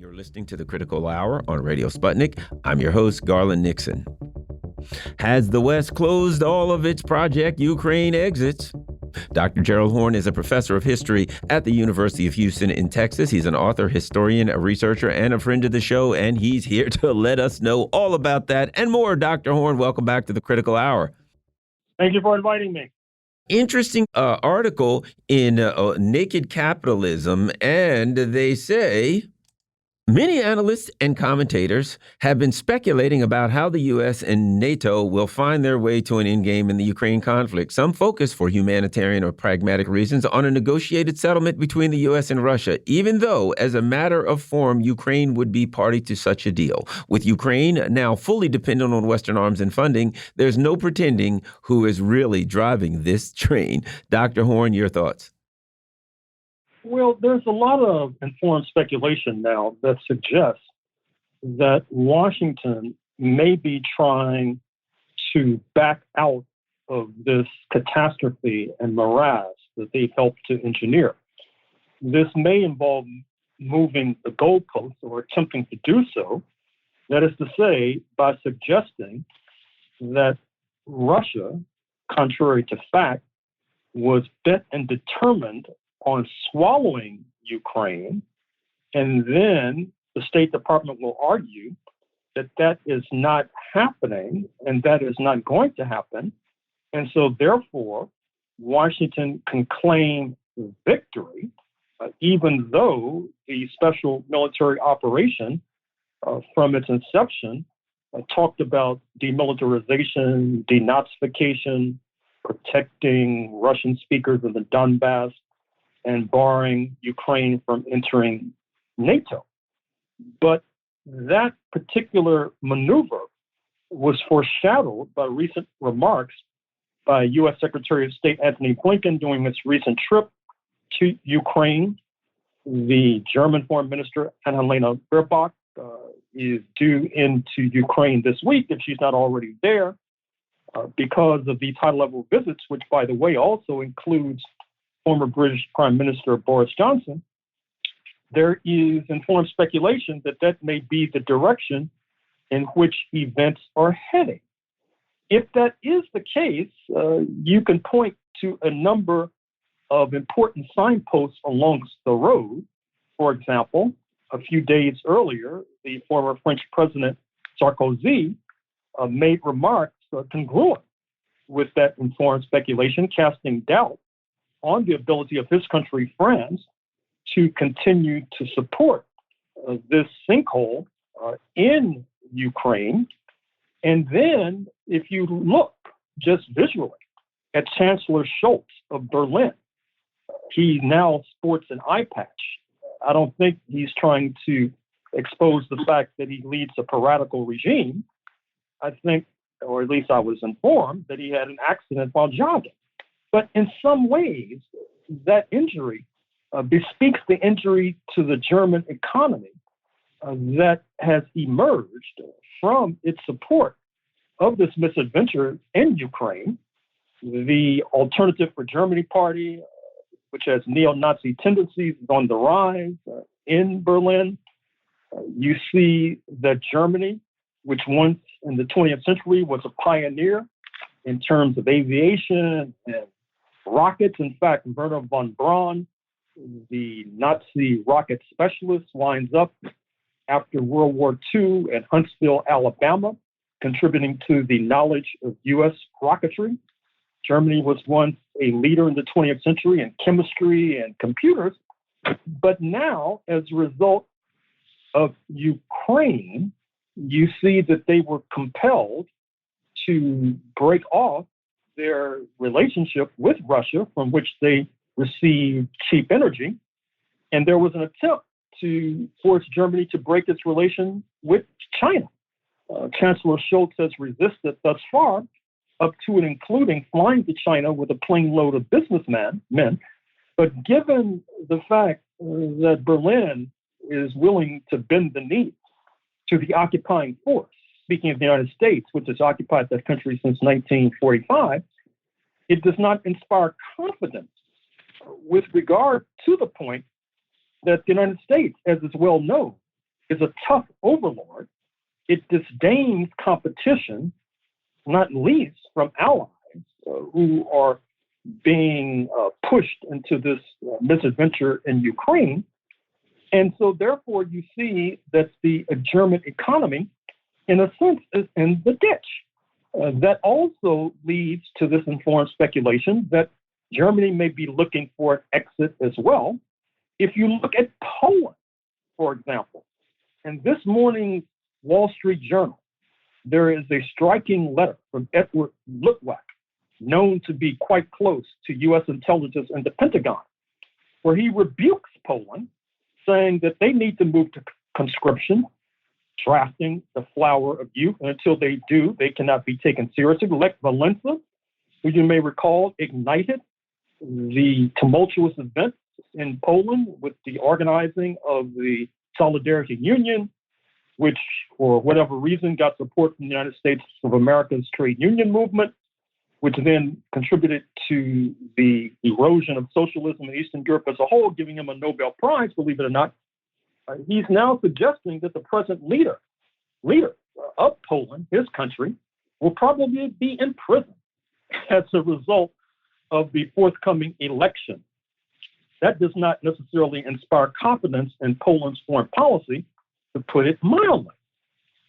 You're listening to the Critical Hour on Radio Sputnik. I'm your host, Garland Nixon. Has the West closed all of its Project Ukraine exits? Dr. Gerald Horne is a professor of history at the University of Houston in Texas. He's an author, historian, a researcher, and a friend of the show, and he's here to let us know all about that and more. Dr. Horne, welcome back to the Critical Hour. Thank you for inviting me. Interesting article in Naked Capitalism, and they say many analysts and commentators have been speculating about how the U.S. and NATO will find their way to an endgame in the Ukraine conflict. Some focus for humanitarian or pragmatic reasons on a negotiated settlement between the U.S. and Russia, even though, as a matter of form, Ukraine would be party to such a deal. With Ukraine now fully dependent on Western arms and funding, there's no pretending who is really driving this train. Dr. Horne, your thoughts? Well, there's a lot of informed speculation now that suggests that Washington may be trying to back out of this catastrophe and morass that they've helped to engineer. This may involve moving the goalposts or attempting to do so. That is to say, by suggesting that Russia, contrary to fact, was bent and determined on swallowing Ukraine, and then the State Department will argue that that is not happening and that is not going to happen. And so therefore, Washington can claim victory, even though the special military operation from its inception talked about demilitarization, denazification, protecting Russian speakers in the Donbass, and barring Ukraine from entering NATO. But that particular maneuver was foreshadowed by recent remarks by U.S. Secretary of State Antony Blinken during his recent trip to Ukraine. The German Foreign Minister Annalena Baerbock is due into Ukraine this week, if she's not already there, because of these high-level visits, which, by the way, also includes former British Prime Minister Boris Johnson. There is informed speculation that that may be the direction in which events are heading. If that is the case, you can point to a number of important signposts along the road. For example, a few days earlier, the former French President Sarkozy made remarks congruent with that informed speculation, casting doubt on the ability of his country, France, to continue to support this sinkhole in Ukraine. And then, if you look just visually at Chancellor Scholz of Berlin, he now sports an eye patch. I don't think he's trying to expose the fact that he leads a piratical regime. I think, or at least I was informed, that he had an accident while jogging. But in some ways, that injury bespeaks the injury to the German economy that has emerged from its support of this misadventure in Ukraine. The Alternative for Germany Party, which has neo-Nazi tendencies, is on the rise in Berlin. You see that Germany, which once in the 20th century was a pioneer in terms of aviation and rockets. In fact, Werner von Braun, the Nazi rocket specialist, winds up after World War II at Huntsville, Alabama, contributing to the knowledge of U.S. rocketry. Germany was once a leader in the 20th century in chemistry and computers, but now, as a result of Ukraine, you see that they were compelled to break off their relationship with Russia, from which they received cheap energy. And there was an attempt to force Germany to break its relation with China. Chancellor Scholz has resisted thus far, up to and including flying to China with a plane load of businessmen. But given the fact that Berlin is willing to bend the knee to the occupying force, speaking of the United States, which has occupied that country since 1945, it does not inspire confidence with regard to the point that the United States, as is well known, is a tough overlord. It disdains competition, not least from allies who are being pushed into this misadventure in Ukraine. And so, therefore, you see that the German economy, in a sense, is in the ditch. That also leads to this informed speculation that Germany may be looking for an exit as well. If you look at Poland, for example, in this morning's Wall Street Journal, there is a striking letter from Edward Luttwak, known to be quite close to U.S. intelligence and the Pentagon, where he rebukes Poland, saying that they need to move to conscription, drafting the flower of youth. And until they do, they cannot be taken seriously. Lech Walesa, who you may recall, ignited the tumultuous events in Poland with the organizing of the Solidarity Union, which, for whatever reason, got support from the United States of America's trade union movement, which then contributed to the erosion of socialism in Eastern Europe as a whole, giving him a Nobel Prize, believe it or not. He's now suggesting that the present leader of Poland, his country, will probably be in prison as a result of the forthcoming election. That does not necessarily inspire confidence in Poland's foreign policy, to put it mildly.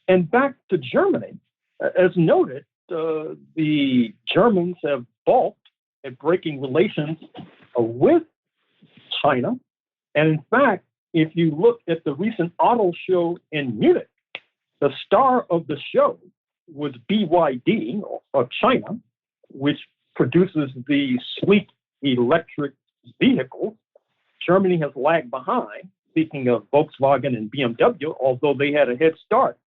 And back to Germany, as noted, the Germans have balked at breaking relations with China. And in fact, if you look at the recent auto show in Munich, the star of the show was BYD of China, which produces the sleek electric vehicles. Germany has lagged behind, speaking of Volkswagen and BMW, although they had a head start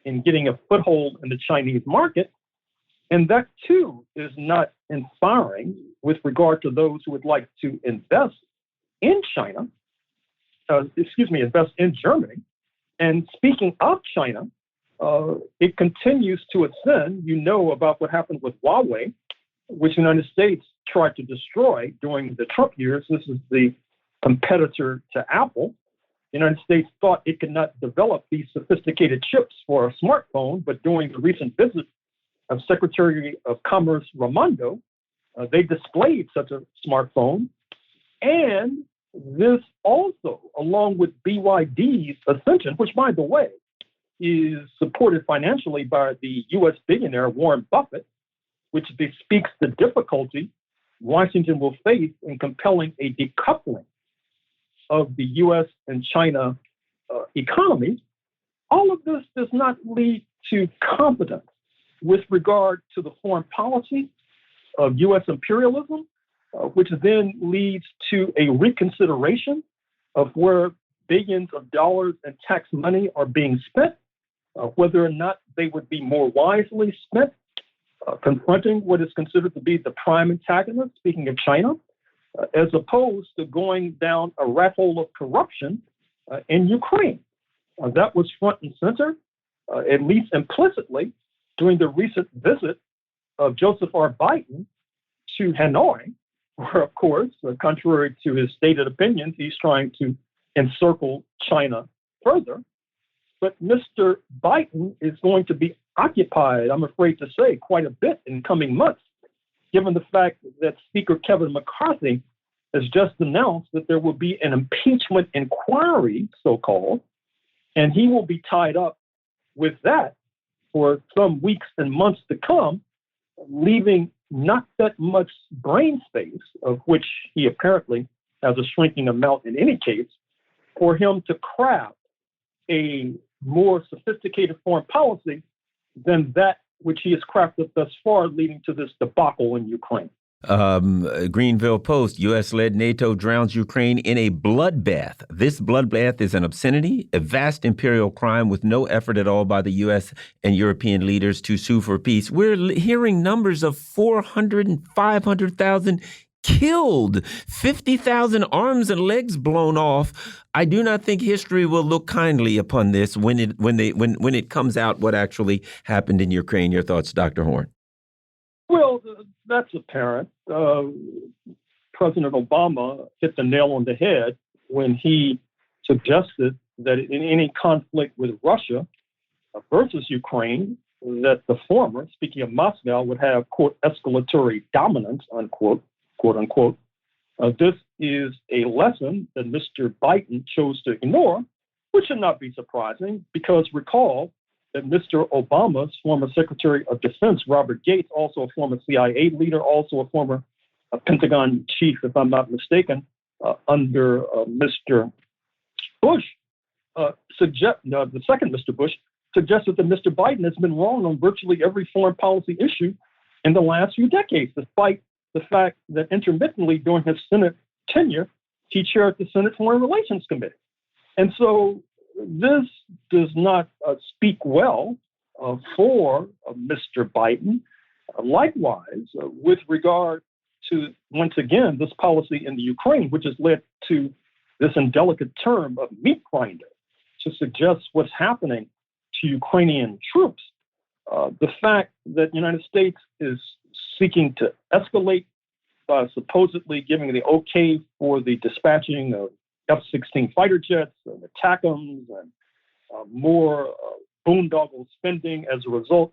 in getting a foothold in the Chinese market. And that, too, is not inspiring with regard to those who would like to invest in China, invest in Germany. And speaking of China, it continues to ascend. You know about what happened with Huawei, which the United States tried to destroy during the Trump years. This is the competitor to Apple. The United States thought it could not develop these sophisticated chips for a smartphone, but during the recent visit of Secretary of Commerce Raimondo, they displayed such a smartphone. And this also, along with BYD's ascension, which, by the way, is supported financially by the U.S. billionaire Warren Buffett, which bespeaks the difficulty Washington will face in compelling a decoupling of the U.S. and China economies. All of this does not lead to confidence with regard to the foreign policy of U.S. imperialism, which then leads to a reconsideration of where billions of dollars in tax money are being spent, whether or not they would be more wisely spent confronting what is considered to be the prime antagonist, speaking of China, as opposed to going down a rat hole of corruption in Ukraine. That was front and center, at least implicitly, during the recent visit of Joseph R. Biden to Hanoi, where, of course, contrary to his stated opinions, he's trying to encircle China further. But Mr. Biden is going to be occupied, I'm afraid to say, quite a bit in coming months, given the fact that Speaker Kevin McCarthy has just announced that there will be an impeachment inquiry, so-called, and he will be tied up with that for some weeks and months to come, leaving not that much brain space, of which he apparently has a shrinking amount in any case, for him to craft a more sophisticated foreign policy than that which he has crafted thus far, leading to this debacle in Ukraine. Greenville Post, U.S.-led NATO drowns Ukraine in a bloodbath. This bloodbath is an obscenity, a vast imperial crime with no effort at all by the U.S. and European leaders to sue for peace. We're hearing numbers of 400 and 500,000 killed, 50,000 arms and legs blown off. I do not think history will look kindly upon this when it comes out what actually happened in Ukraine. Your thoughts, Dr. Horne? Well, that's apparent. President Obama hit the nail on the head when he suggested that in any conflict with Russia versus Ukraine, that the former, speaking of Moscow, would have, quote, escalatory dominance, unquote, quote unquote. This is a lesson that Mr. Biden chose to ignore, which should not be surprising, because recall that Mr. Obama's former Secretary of Defense, Robert Gates, also a former CIA leader, also a former Pentagon chief, if I'm not mistaken, under Mr. Bush, the second Mr. Bush, suggested that Mr. Biden has been wrong on virtually every foreign policy issue in the last few decades, despite the fact that intermittently during his Senate tenure, he chaired the Senate Foreign Relations Committee. And so this does not speak well for Mr. Biden. Likewise, with regard to, once again, this policy in the Ukraine, which has led to this indelicate term of meat grinder, to suggest what's happening to Ukrainian troops. The fact that the United States is seeking to escalate by supposedly giving the okay for the dispatching of F-16 fighter jets and ATACMS and more boondoggle spending as a result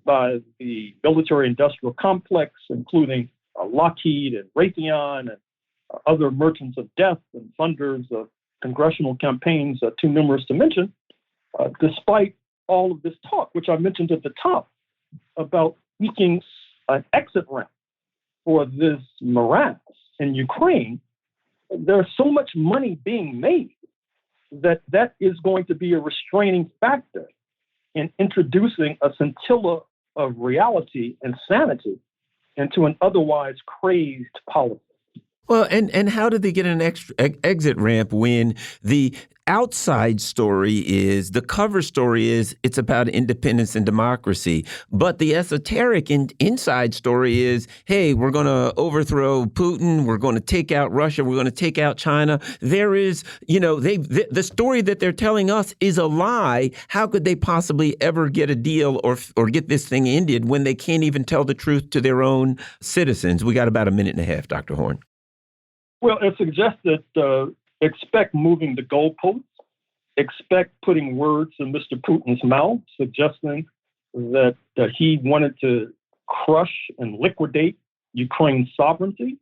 by the military-industrial complex, including Lockheed and Raytheon and other merchants of death and funders of congressional campaigns, too numerous to mention, despite all of this talk, which I mentioned at the top, about seeking an exit ramp for this morass in Ukraine, there's so much money being made that is going to be a restraining factor in introducing a scintilla of reality and sanity into an otherwise crazed policy. Well, and how did they get an exit ramp when the outside story is, the cover story is, it's about independence and democracy, but the esoteric inside story is, hey, we're going to overthrow Putin, we're going to take out Russia, we're going to take out China. There is, you know, the story that they're telling us is a lie. How could they possibly ever get a deal or get this thing ended when they can't even tell the truth to their own citizens? We got about a minute and a half, Dr. Horne. Well, it suggests that expect moving the goalposts, expect putting words in Mr. Putin's mouth, suggesting that he wanted to crush and liquidate Ukraine's sovereignty.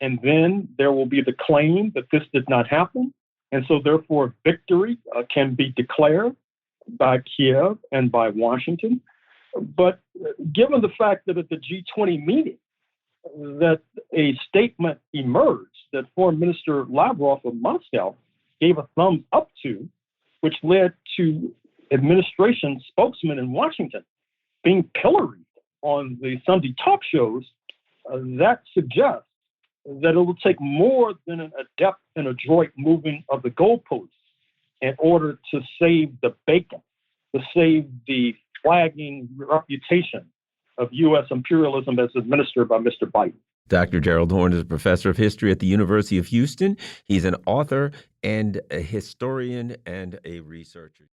And then there will be the claim that this did not happen. And so therefore victory can be declared by Kiev and by Washington. But given the fact that at the G20 meeting, that a statement emerged that Foreign Minister Lavrov of Moscow gave a thumbs up to, which led to administration spokesmen in Washington being pilloried on the Sunday talk shows, that suggests that it will take more than an adept and adroit moving of the goalposts in order to save the bacon, to save the flagging reputation of U.S. imperialism as administered by Mr. Biden. Dr. Gerald Horne is a professor of history at the University of Houston. He's an author and a historian and a researcher.